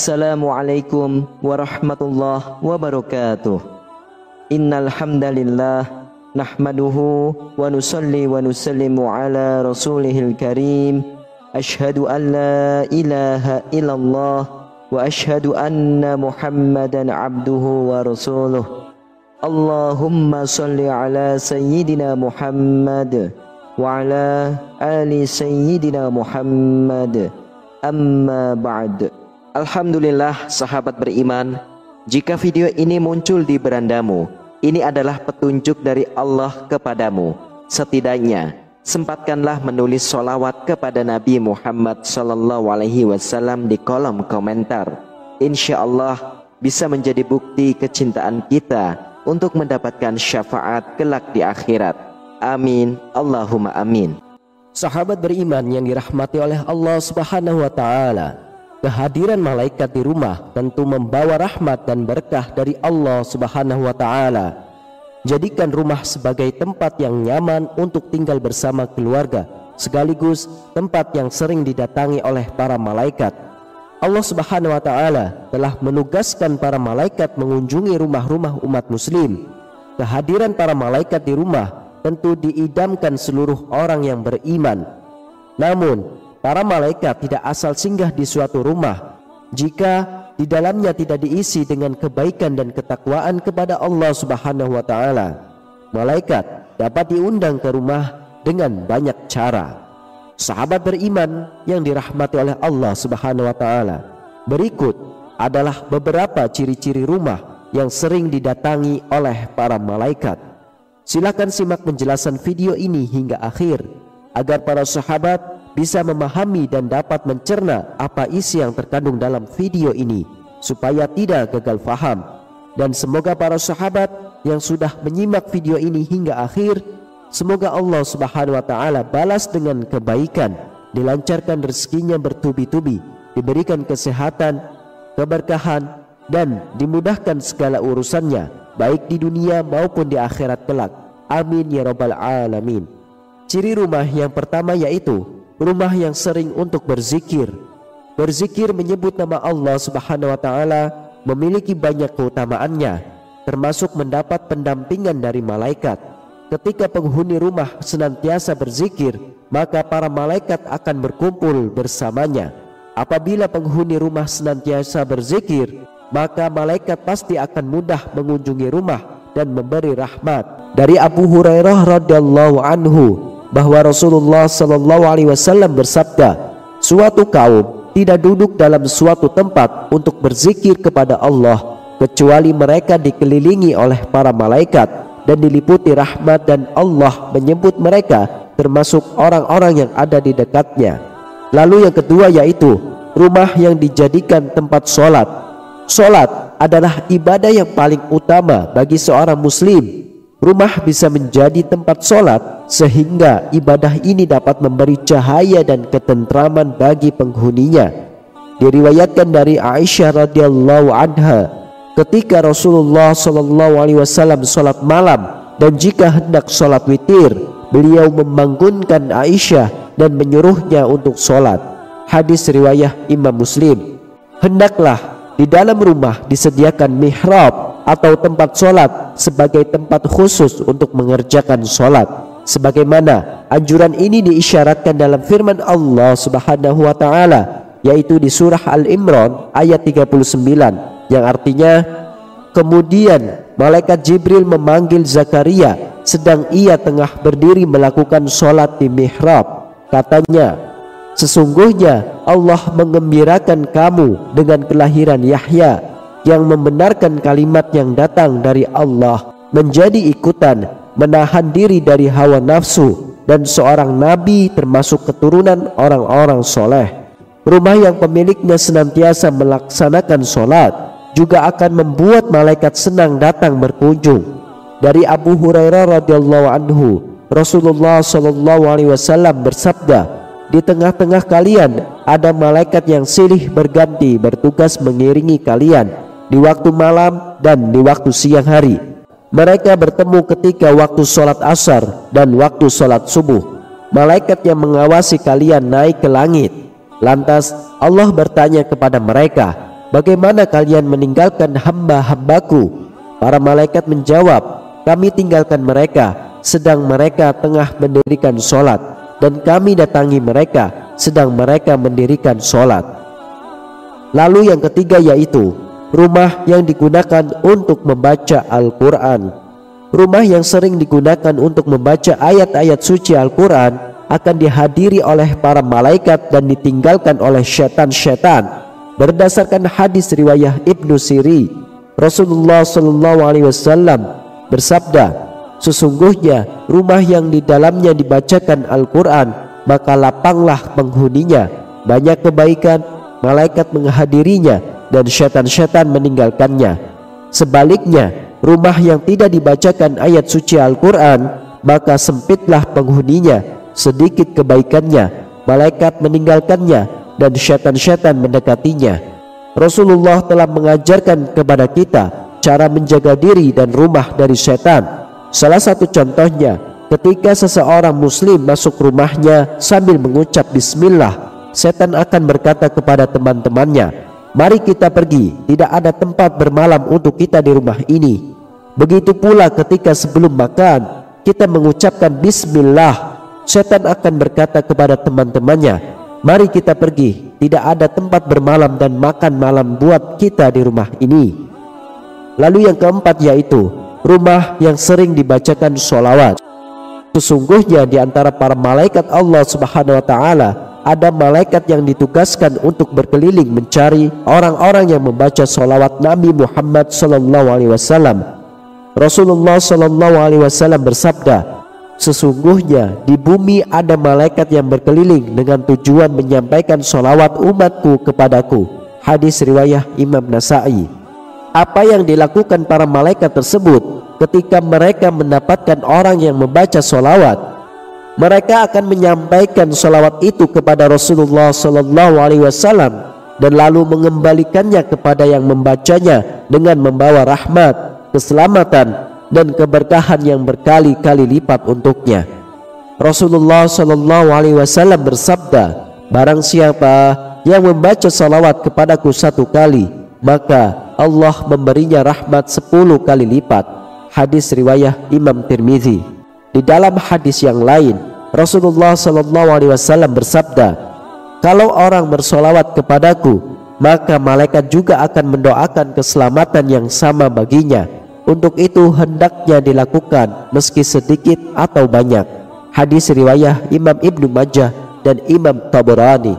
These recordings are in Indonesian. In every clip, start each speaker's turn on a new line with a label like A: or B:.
A: Assalamualaikum warahmatullahi wabarakatuh. Innal hamdalillah nahmaduhu wa nusalli wa nusallimu ala rasulihil karim. Ashhadu an la ilaha illallah wa ashhadu anna Muhammadan abduhu wa rasuluh. Allahumma salli ala sayyidina Muhammad wa ala ali sayyidina Muhammad. Amma ba'd. Alhamdulillah sahabat beriman, jika video ini muncul di berandamu, ini adalah petunjuk dari Allah kepadamu. Setidaknya sempatkanlah menulis sholawat kepada Nabi Muhammad SAW di kolom komentar. Insya Allah bisa menjadi bukti kecintaan kita untuk mendapatkan syafaat kelak di akhirat. Amin, Allahumma amin.
B: Sahabat beriman yang dirahmati oleh Allah Subhanahu wa Ta'ala, kehadiran malaikat di rumah tentu membawa rahmat dan berkah dari Allah Subhanahu wa Ta'ala. Jadikan rumah sebagai tempat yang nyaman untuk tinggal bersama keluarga, sekaligus tempat yang sering didatangi oleh para malaikat. Allah Subhanahu wa Ta'ala telah menugaskan para malaikat mengunjungi rumah-rumah umat muslim. Kehadiran para malaikat di rumah tentu diidamkan seluruh orang yang beriman. Namun para malaikat tidak asal singgah di suatu rumah jika di dalamnya tidak diisi dengan kebaikan dan ketakwaan kepada Allah Subhanahu wa Ta'ala. Malaikat dapat diundang ke rumah dengan banyak cara. Sahabat beriman yang dirahmati oleh Allah Subhanahu wa Ta'ala, berikut adalah beberapa ciri-ciri rumah yang sering didatangi oleh para malaikat. Silakan simak penjelasan video ini hingga akhir agar para sahabat bisa memahami dan dapat mencerna apa isi yang terkandung dalam video ini supaya tidak gagal faham. Dan semoga para sahabat yang sudah menyimak video ini hingga akhir, semoga Allah Subhanahu wa Ta'ala balas dengan kebaikan, dilancarkan rezekinya bertubi-tubi, diberikan kesehatan, keberkahan, dan dimudahkan segala urusannya baik di dunia maupun di akhirat kelak. Amin ya rabbal alamin. Ciri rumah yang pertama yaitu rumah yang sering untuk berzikir. Berzikir menyebut nama Allah Subhanahu wa Ta'ala memiliki banyak keutamaannya, termasuk mendapat pendampingan dari malaikat. Ketika penghuni rumah senantiasa berzikir, maka para malaikat akan berkumpul bersamanya. Apabila penghuni rumah senantiasa berzikir, maka malaikat pasti akan mudah mengunjungi rumah dan memberi rahmat. Dari Abu Hurairah radhiyallahu anhu bahwa Rasulullah SAW bersabda, suatu kaum tidak duduk dalam suatu tempat untuk berzikir kepada Allah kecuali mereka dikelilingi oleh para malaikat dan diliputi rahmat, dan Allah menyebut mereka termasuk orang-orang yang ada di dekatnya. Lalu yang kedua yaitu rumah yang dijadikan tempat sholat. Sholat adalah ibadah yang paling utama bagi seorang muslim. Rumah bisa menjadi tempat sholat sehingga ibadah ini dapat memberi cahaya dan ketentraman bagi penghuninya. Diriwayatkan dari Aisyah radhiyallahu anha, ketika Rasulullah SAW sholat malam dan jika hendak sholat witir, beliau membangunkan Aisyah dan menyuruhnya untuk sholat. Hadis riwayat Imam Muslim. Hendaklah di dalam rumah disediakan mihrab atau tempat sholat sebagai tempat khusus untuk mengerjakan sholat, sebagaimana anjuran ini diisyaratkan dalam firman Allah Subhanahu wa Ta'ala, yaitu di surah Al-Imran ayat 39, yang artinya, kemudian malaikat Jibril memanggil Zakaria sedang ia tengah berdiri melakukan sholat di mihrab. Katanya, sesungguhnya Allah mengembirakan kamu dengan kelahiran Yahya yang membenarkan kalimat yang datang dari Allah, menjadi ikutan, menahan diri dari hawa nafsu, dan seorang nabi termasuk keturunan orang-orang soleh. Rumah yang pemiliknya senantiasa melaksanakan sholat juga akan membuat malaikat senang datang berkunjung. Dari Abu Hurairah radhiyallahu anhu, Rasulullah SAW bersabda, di tengah-tengah kalian ada malaikat yang silih berganti bertugas mengiringi kalian di waktu malam dan di waktu siang hari. Mereka bertemu ketika waktu sholat asar dan waktu sholat subuh. Malaikat yang mengawasi kalian naik ke langit. Lantas Allah bertanya kepada mereka, bagaimana kalian meninggalkan hamba-hambaku? Para malaikat menjawab, kami tinggalkan mereka sedang mereka tengah mendirikan sholat, dan kami datangi mereka sedang mereka mendirikan sholat. Lalu yang ketiga yaitu rumah yang digunakan untuk membaca Al-Quran. Rumah yang sering digunakan untuk membaca ayat-ayat suci Al-Quran akan dihadiri oleh para malaikat dan ditinggalkan oleh syaitan-syaitan. Berdasarkan hadis riwayah Ibnu Siri, Rasulullah SAW bersabda, sesungguhnya rumah yang di dalamnya dibacakan Al-Quran, maka lapanglah penghuninya, banyak kebaikan, malaikat menghadirinya dan syaitan-syaitan meninggalkannya. Sebaliknya, rumah yang tidak dibacakan ayat suci Al-Quran, maka sempitlah penghuninya, sedikit kebaikannya, malaikat meninggalkannya dan syaitan-syaitan mendekatinya. Rasulullah telah mengajarkan kepada kita cara menjaga diri dan rumah dari syaitan. Salah satu contohnya, ketika seseorang muslim masuk rumahnya sambil mengucap bismillah, setan akan berkata kepada teman-temannya, mari kita pergi, tidak ada tempat bermalam untuk kita di rumah ini. Begitu pula ketika sebelum makan kita mengucapkan bismillah, setan akan berkata kepada teman-temannya, mari kita pergi, tidak ada tempat bermalam dan makan malam buat kita di rumah ini. Lalu yang keempat yaitu rumah yang sering dibacakan sholawat. Sesungguhnya di antara para malaikat Allah Subhanahu wa Ta'ala ada malaikat yang ditugaskan untuk berkeliling mencari orang-orang yang membaca sholawat Nabi Muhammad SAW. Rasulullah SAW bersabda, sesungguhnya di bumi ada malaikat yang berkeliling dengan tujuan menyampaikan sholawat umatku kepadaku. Hadis riwayah Imam Nasai. Apa yang dilakukan para malaikat tersebut ketika mereka mendapatkan orang yang membaca sholawat? Mereka akan menyampaikan sholawat itu kepada Rasulullah SAW dan lalu mengembalikannya kepada yang membacanya dengan membawa rahmat, keselamatan dan keberkahan yang berkali-kali lipat untuknya. Rasulullah SAW bersabda, barang siapa yang membaca salawat kepadaku 1 kali, maka Allah memberinya rahmat 10 kali lipat. Hadis riwayah Imam Tirmizi. Di dalam hadis yang lain, Rasulullah SAW bersabda, kalau orang bersolawat kepadaku, maka malaikat juga akan mendoakan keselamatan yang sama baginya. Untuk itu hendaknya dilakukan meski sedikit atau banyak. Hadis riwayah Imam Ibnu Majah dan Imam Tabarani.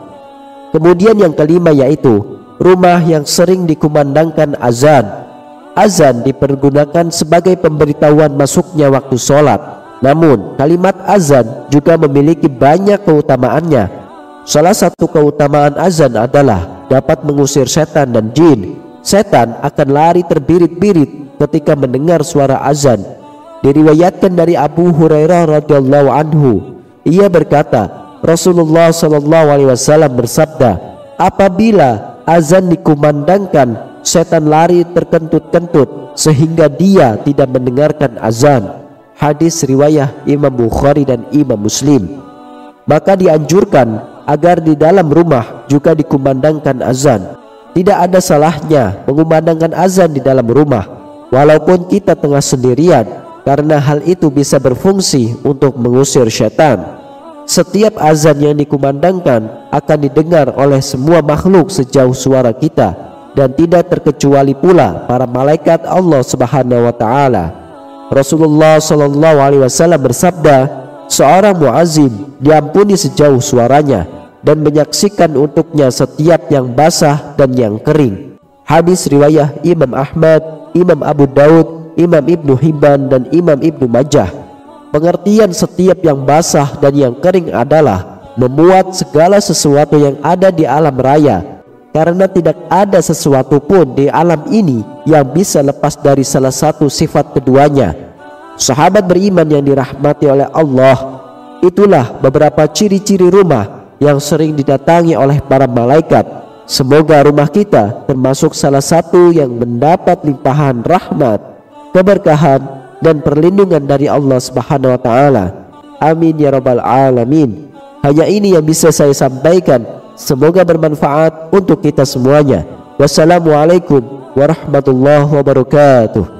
B: Kemudian yang kelima yaitu rumah yang sering dikumandangkan azan. Azan dipergunakan sebagai pemberitahuan masuknya waktu sholat. Namun kalimat azan juga memiliki banyak keutamaannya. Salah satu keutamaan azan adalah dapat mengusir setan dan jin. Setan akan lari terbirit-birit ketika mendengar suara azan. Diriwayatkan dari Abu Hurairah radhiyallahu anhu, ia berkata, Rasulullah SAW bersabda, apabila azan dikumandangkan, setan lari terkentut-kentut sehingga dia tidak mendengarkan azan. Hadis riwayah Imam Bukhari dan Imam Muslim. Maka dianjurkan agar di dalam rumah juga dikumandangkan azan. Tidak ada salahnya mengumandangkan azan di dalam rumah walaupun kita tengah sendirian, karena hal itu bisa berfungsi untuk mengusir syaitan. Setiap azan yang dikumandangkan akan didengar oleh semua makhluk sejauh suara kita, dan tidak terkecuali pula para malaikat Allah Subhanahu wa Ta'ala. Rasulullah SAW bersabda, seorang muazzin diampuni sejauh suaranya dan menyaksikan untuknya setiap yang basah dan yang kering. Hadis riwayah Imam Ahmad, Imam Abu Daud, Imam Ibnu Hibban dan Imam Ibnu Majah. Pengertian setiap yang basah dan yang kering adalah memuat segala sesuatu yang ada di alam raya, karena tidak ada sesuatu pun di alam ini yang bisa lepas dari salah satu sifat keduanya. Sahabat beriman yang dirahmati oleh Allah, itulah beberapa ciri-ciri rumah yang sering didatangi oleh para malaikat. Semoga rumah kita termasuk salah satu yang mendapat limpahan rahmat, keberkahan dan perlindungan dari Allah Subhanahu wa Ta'ala. Amin ya rabbal alamin. Hanya ini yang bisa saya sampaikan. Semoga bermanfaat untuk kita semuanya. Wassalamualaikum warahmatullahi wabarakatuh.